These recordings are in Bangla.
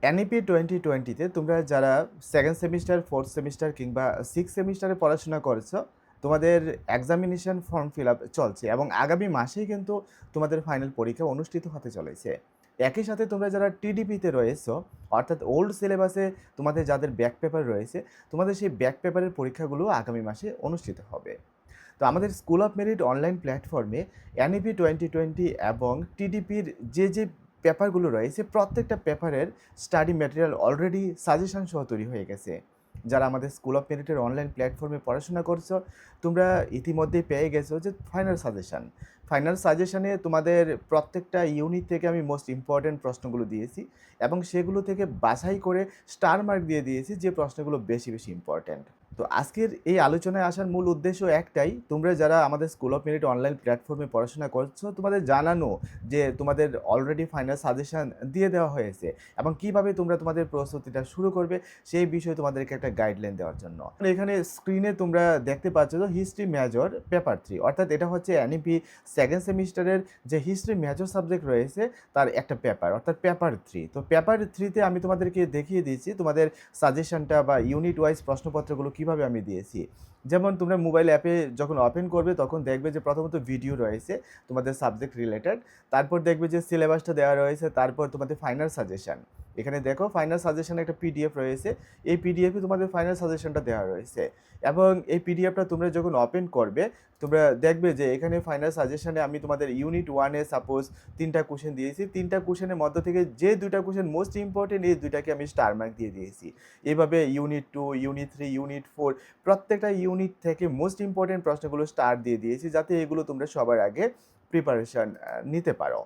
এনইপি 2020-তে তোমরা যারা সেকেন্ড সেমিস্টার, ফোর্থ সেমিস্টার কিংবা সিক্স সেমিস্টারে পড়াশোনা করেছো, তোমাদের এক্সামিনেশন ফর্ম ফিল আপ চলছে এবং আগামী মাসেই কিন্তু তোমাদের ফাইনাল পরীক্ষা অনুষ্ঠিত হতে চলেছে। একই সাথে তোমরা যারা টিডিপিতে রয়েছো, অর্থাৎ ওল্ড সিলেবাসে তোমাদের যাদের ব্যাক পেপার রয়েছে, তোমাদের সেই ব্যাক পেপারের পরীক্ষাগুলো আগামী মাসে অনুষ্ঠিত হবে। তো আমাদের স্কুল অফ মেরিট অনলাইন প্ল্যাটফর্মে এনইপি 2020 এবং টিডিপির যে পেপারগুলো রয়েছে প্রত্যেকটা পেপারের স্টাডি ম্যাটেরিয়াল অলরেডি সাজেশন সহ তৈরি হয়ে গেছে। যারা আমাদের স্কুল অফ মেরিটের অনলাইন প্ল্যাটফর্মে পড়াশোনা করছো, তোমরা ইতিমধ্যেই পেয়ে গেছো যে ফাইনাল সাজেশানে তোমাদের প্রত্যেকটা ইউনিট থেকে আমি মোস্ট ইম্পর্ট্যান্ট প্রশ্নগুলো দিয়েছি এবং সেগুলো থেকে বাছাই করে স্টার মার্ক দিয়ে দিয়েছি যে প্রশ্নগুলো বেশি বেশি ইম্পর্ট্যান্ট। তো আজকের এই আলোচনায় আসার মূল উদ্দেশ্য একটাই, তোমরা যারা আমাদের স্কুল অফ মেরিট অনলাইন প্ল্যাটফর্মে পড়াশোনা করছো, তোমাদের জানানো যে তোমাদের অলরেডি ফাইনাল সাজেশন দিয়ে দেওয়া হয়েছে এবং কিভাবে তোমরা তোমাদের প্রস্তুতিটা শুরু করবে সেই বিষয়ে তোমাদেরকে একটা গাইডলাইন দেওয়ার জন্য। এখানে স্ক্রিনে তোমরা দেখতে পাচ্ছ যে হিস্ট্রি মেজর পেপার 3, অর্থাৎ এটা হচ্ছে এনইপি সেকেন্ড সেমিস্টারের যে হিস্ট্রি মেজর সাবজেক্ট রয়েছে তার একটা পেপার, অর্থাৎ পেপার 3। তো পেপার 3তে আমি তোমাদেরকে দেখিয়ে দিয়েছি তোমাদের সাজেশনটা বা ইউনিট ওয়াইজ প্রশ্নপত্রগুলো কিভাবে আমি দিয়েছি। যেমন তোমরা মোবাইল অ্যাপে যখন ওপেন করবে তখন দেখবে যে প্রথমত ভিডিও রয়েছে তোমাদের সাবজেক্ট রিলেটেড, তারপর দেখবে যে সিলেবাসটা দেওয়া রয়েছে, তারপর তোমাদের ফাইনাল সাজেশন। এখানে দেখো ফাইনাল সাজেশন একটা পিডিএফ রয়েছে, এই পিডিএফে তোমাদের ফাইনাল সাজেশনটা দেওয়া রয়েছে এবং এই পিডিএফটা তোমরা যখন ওপেন করবে তোমরা দেখবে যে এখানে ফাইনাল সাজেশনে আমি তোমাদের ইউনিট 1-এ সাপোজ 3টা কোশ্চেন দিয়েছি, 3টা কোশ্চেনের মধ্য থেকে যে 2টা কোশ্চেন মোস্ট ইম্পর্টেন্ট এই 2টাকে আমি স্টার মার্ক দিয়ে দিয়েছি। এইভাবে ইউনিট 2, ইউনিট 3, ইউনিট 4 প্রত্যেকটা ইউনিট থেকে মোস্ট ইম্পর্টেন্ট প্রশ্নগুলো স্টার দিয়ে দিয়েছি যাতে এগুলো তোমরা সবার আগে প্রিপারেশন নিতে পারো।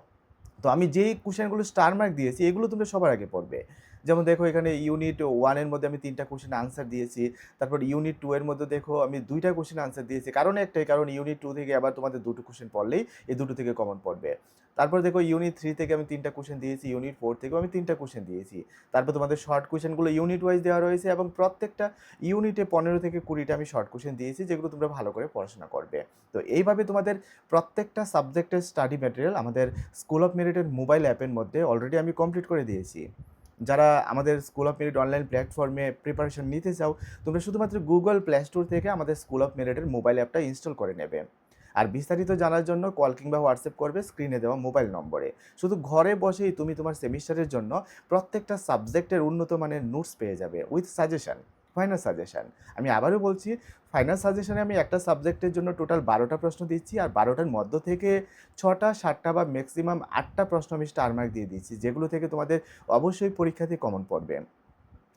তো আমি যেই কোশ্চেনগুলো স্টার মার্ক দিয়েছি এগুলো তোমরা সবার আগে পড়বে। যেমন দেখো এখানে ইউনিট 1-এর মধ্যে আমি 3টা কোশ্চেন আনসার দিয়েছি, তারপর ইউনিট 2-এর মধ্যে দেখো আমি 2টা কোশ্চেন আনসার দিয়েছি, কারণ একটাই, কারণ ইউনিট 2 থেকে আবার তোমাদের 2টো কোশ্চেন পড়লেই এই 2টো থেকে কমন পড়বে। তারপর দেখো ইউনিট 3 থেকে আমি 3টা কোশ্চেন দিয়েছি, ইউনিট 4 থেকেও আমি 3টা কোশ্চেন দিয়েছি। তারপর তোমাদের শর্ট কোশ্চেনগুলো ইউনিট ওয়াইজ দেওয়া রয়েছে এবং প্রত্যেকটা ইউনিটে 15 থেকে 20টা আমি শর্ট কোশ্চেন দিয়েছি যেগুলো তোমরা ভালো করে পড়াশোনা করবে। তো এইভাবে তোমাদের প্রত্যেকটা সাবজেক্টের স্টাডি ম্যাটেরিয়াল আমাদের স্কুল অফ মেরিটের মোবাইল অ্যাপের মধ্যে অলরেডি আমি কমপ্লিট করে দিয়েছি। যারা আমাদের স্কুল অফ মেরিট অনলাইন প্ল্যাটফর্মে প্রিপারেশন নিতে চাও, তোমরা শুধুমাত্র গুগল প্লে স্টোর থেকে আমাদের স্কুল অফ মেরিটের মোবাইল অ্যাপটা ইনস্টল করে নেবে। আর বিস্তারিত জানার জন্য কল কিংবা হোয়াটসঅ্যাপ করবে স্ক্রিনে দেওয়া মোবাইল নম্বরে। শুধু ঘরে বসেই তুমি তোমার সেমিস্টারের জন্য প্রত্যেকটা সাবজেক্টের উন্নত মানের নোটস পেয়ে যাবে উইথ সাজেশন, ফাইনাল সাজেশন। আমি আবারও বলছি, ফাইনাল সাজেশনে আমি একটা সাবজেক্টের জন্য টোটাল 12টা প্রশ্ন দিচ্ছি আর 12টার মধ্য থেকে 6টা, 7টা বা ম্যাক্সিমাম 8টা প্রশ্ন আমি স্টার মার্ক দিয়ে দিচ্ছি যেগুলো থেকে তোমাদের অবশ্যই পরীক্ষাতে কমন পড়বে।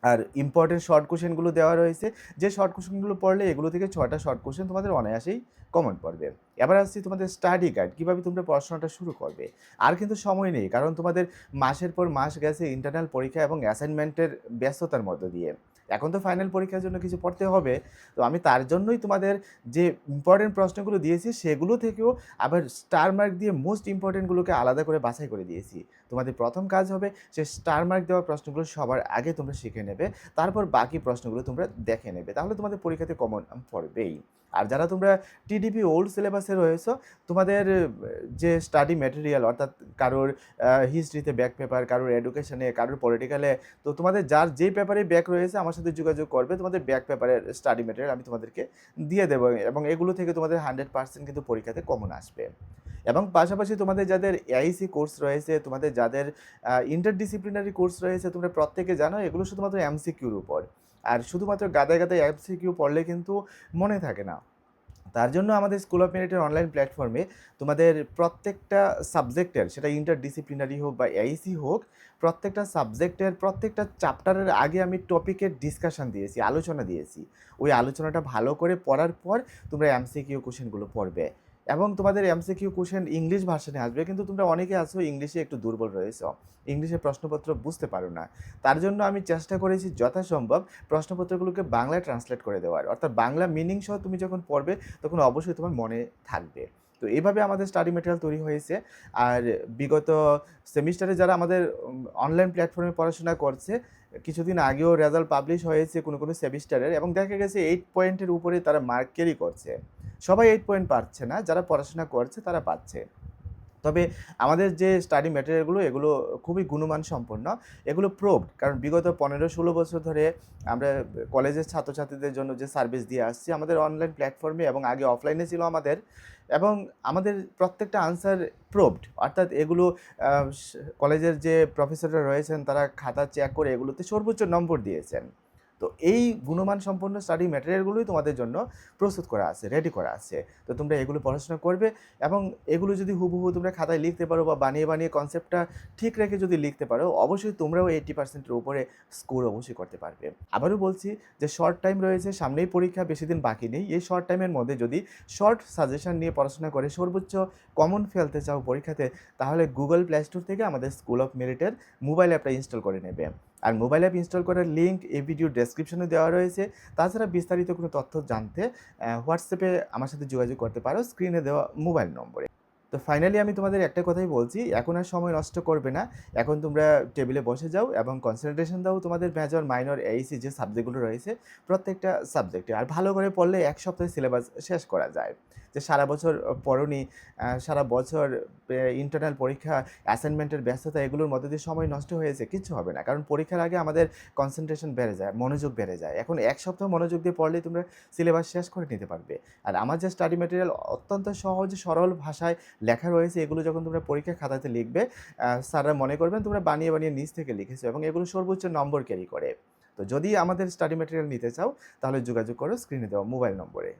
আর ইম্পর্টেন্ট শর্ট কোশ্চেনগুলো দেওয়া রয়েছে, যে শর্ট কোশ্চেনগুলো পড়লে এগুলো থেকে 6টা শর্ট কোশ্চেন তোমাদের অনায়াসেই কমন পড়বে। এবার আসছি তোমাদের স্টাডি গাইড, কীভাবে তোমরা পড়াশোনাটা শুরু করবে। আর কিন্তু সময় নেই, কারণ তোমাদের মাসের পর মাস গেছে ইন্টারনাল পরীক্ষা এবং অ্যাসাইনমেন্টের ব্যস্ততার মধ্য দিয়ে। এখন তো ফাইনাল পরীক্ষার জন্য কিছু পড়তে হবে। তো আমি তার জন্যই তোমাদের যে ইম্পর্টেন্ট প্রশ্নগুলো দিয়েছি সেগুলো থেকেও আবার স্টার মার্ক দিয়ে মোস্ট ইম্পর্টেন্টগুলোকে আলাদা করে বাছাই করে দিয়েছি। তোমাদের প্রথম কাজ হবে সে স্টার মার্ক দেওয়া প্রশ্নগুলো সবার আগে তোমরা শিখে নেবে, তারপর বাকি প্রশ্নগুলো তোমরা দেখে নেবে, তাহলে তোমাদের পরীক্ষাতে কমন পড়বেই। আর যারা তোমরা টিডিপি ওল্ড সিলেবাসে রয়েছো, তোমাদের যে স্টাডি ম্যাটেরিয়াল, অর্থাৎ কারোর হিস্ট্রিতে ব্যাক পেপার, কারোর এডুকেশনে, কারোর পলিটিক্যালে, তো তোমাদের যার যেই পেপারে ব্যাক রয়েছে আমার সাথে যোগাযোগ করবে, তোমাদের ব্যাক পেপারের স্টাডি ম্যাটেরিয়াল আমি তোমাদেরকে দিয়ে দেবো এবং এগুলো থেকে তোমাদের 100% কিন্তু পরীক্ষাতে কমন আসবে। এবং পাশাপাশি তোমাদের যাদের এআইসি কোর্স রয়েছে, তোমাদের যাদের ইন্টারডিসিপ্লিনারি কোর্স রয়েছে, তোমরা প্রত্যেকে জানো এগুলো শুধুমাত্র এমসিকিউর উপর। আর শুধুমাত্র গাদায় গাদায় এমসিকিউ পড়লে কিন্তু মনে থাকে না। তার জন্য আমাদের স্কুল অফ মেরিটের অনলাইন প্ল্যাটফর্মে তোমাদের প্রত্যেকটা সাবজেক্টের, সেটা ইন্টারডিসিপ্লিনারি হোক বা এআইসি হোক, প্রত্যেকটা সাবজেক্টের প্রত্যেকটা চ্যাপ্টারের আগে আমি টপিকের ডিসকাশন দিয়েছি, আলোচনা দিয়েছি। ওই আলোচনাটা ভালো করে পড়ার পর তোমরা এমসিকিউ কোশ্চেনগুলো পড়বে এবং তোমাদের এমসিকিউ কোশ্চেন ইংলিশ ভার্সনে আসবে, কিন্তু তোমরা অনেকে আছো ইংলিশে একটু দুর্বল রয়েছো, ইংলিশে প্রশ্নপত্র বুঝতে পারো না। তার জন্য আমি চেষ্টা করেছি যথাসম্ভব প্রশ্নপত্রগুলোকে বাংলায় ট্রান্সলেট করে দেওয়ার, অর্থাৎ বাংলা মিনিং সহ তুমি যখন পড়বে তখন অবশ্যই তোমার মনে থাকবে। তো এইভাবে আমাদের স্টাডি মেটেরিয়াল তৈরি হয়েছে। আর বিগত সেমিস্টারে যারা আমাদের অনলাইন প্ল্যাটফর্মে পড়াশোনা করছে, কিছুদিন আগেও রেজাল্ট পাবলিশ হয়েছে কোনো কোনো সেমিস্টারের এবং দেখা গেছে 8 পয়েন্টের উপরে তারা মার্ক ক্যারি করছে। সবাই 8 পয়েন্ট পাচ্ছে না, যারা পড়াশোনা করছে তারা পাচ্ছে। তবে আমাদের যে স্টাডি ম্যাটেরিয়ালগুলো এগুলো খুবই গুণমান সম্পন্ন। এগুলো প্রুভড, কারণ বিগত ১৫-১৬ বছর ধরে আমরা কলেজের ছাত্রছাত্রীদের জন্য যে সার্ভিস দিয়ে আসছি আমাদের অনলাইন প্ল্যাটফর্মে, এবং আগে অফলাইনে ছিল আমাদের, এবং আমাদের প্রত্যেকটা আনসার প্রুভড। অর্থাৎ এগুলো আ স কলেজের যে প্রফেসররা রয়েছেন তারা খাতা চেক করে এগুলোতে সর্বোচ্চ নম্বর দিয়েছেন। তো এই গুণমান সম্পন্ন স্টাডি ম্যাটেরিয়ালগুলোই তোমাদের জন্য প্রস্তুত করা আছে, রেডি করা আছে। তো তোমরা এগুলো পড়াশোনা করবে, এবং এগুলো যদি হুবহু তোমরা খাতায় লিখতে পারো বা বানিয়ে কনসেপ্টটা ঠিক রেখে যদি লিখতে পারো, অবশ্যই তোমরাও 80% এর উপরে স্কোর অবশ্যই করতে পারবে। আবারও বলছি যে শর্ট টাইম রয়েছে, সামনেই পরীক্ষা, বেশিদিন বাকি নেই। এই শর্ট টাইমের মধ্যে যদি শর্ট সাজেশন নিয়ে পড়াশোনা করে সর্বোচ্চ কমন ফেলতে চাও পরীক্ষাতে, তাহলে গুগল প্লে স্টোর থেকে আমাদের স্কুল অফ মেরিটের মোবাইল অ্যাপটা ইনস্টল করে নেবে। আর মোবাইল অ্যাপ ইনস্টল করার লিঙ্ক এই ভিডিওর ডেসক্রিপশনে দেওয়া রয়েছে। তাছাড়া বিস্তারিত কোনো তথ্য জানতে হোয়াটসঅ্যাপে আমার সাথে যোগাযোগ করতে পারো স্ক্রিনে দেওয়া মোবাইল নম্বরে। তো ফাইনালি আমি তোমাদের একটা কথাই বলছি, এখন আর সময় নষ্ট করবে না। এখন তোমরা টেবিলে বসে যাও এবং কনসেন্ট্রেশন দাও তোমাদের মেজর, মাইনর, এইসি যে সাবজেক্টগুলো রয়েছে প্রত্যেকটা সাবজেক্টে। আর ভালো করে পড়লে ১ সপ্তাহে সিলেবাস শেষ করা যায়। যে সারা বছর পড়োনি, সারা বছর ইন্টারনাল পরীক্ষা, অ্যাসাইনমেন্টের ব্যস্ততা, এগুলোর মধ্যে দিয়ে সময় নষ্ট হয়েছে, কিচ্ছু হবে না। কারণ পরীক্ষার আগে আমাদের কনসেন্ট্রেশন বেড়ে যায়, মনোযোগ বেড়ে যায়। এখন ১ সপ্তাহ মনোযোগ দিয়ে পড়লেই তোমরা সিলেবাস শেষ করে নিতে পারবে। আর আমার যে স্টাডি ম্যাটেরিয়াল অত্যন্ত সহজ সরল ভাষায় লেখা রয়েছে, এগুলো যখন তোমরা পরীক্ষা খাতাতে লিখবে, স্যাররা মনে করবেন তোমরা বানিয়ে নিজ থেকে লিখেছো, এবং এগুলো সর্বোচ্চ নম্বর ক্যারি করে। তো যদি আমাদের স্টাডি ম্যাটেরিয়াল নিতে চাও তাহলে যোগাযোগ করো স্ক্রিনে দেওয়া মোবাইল নম্বরে।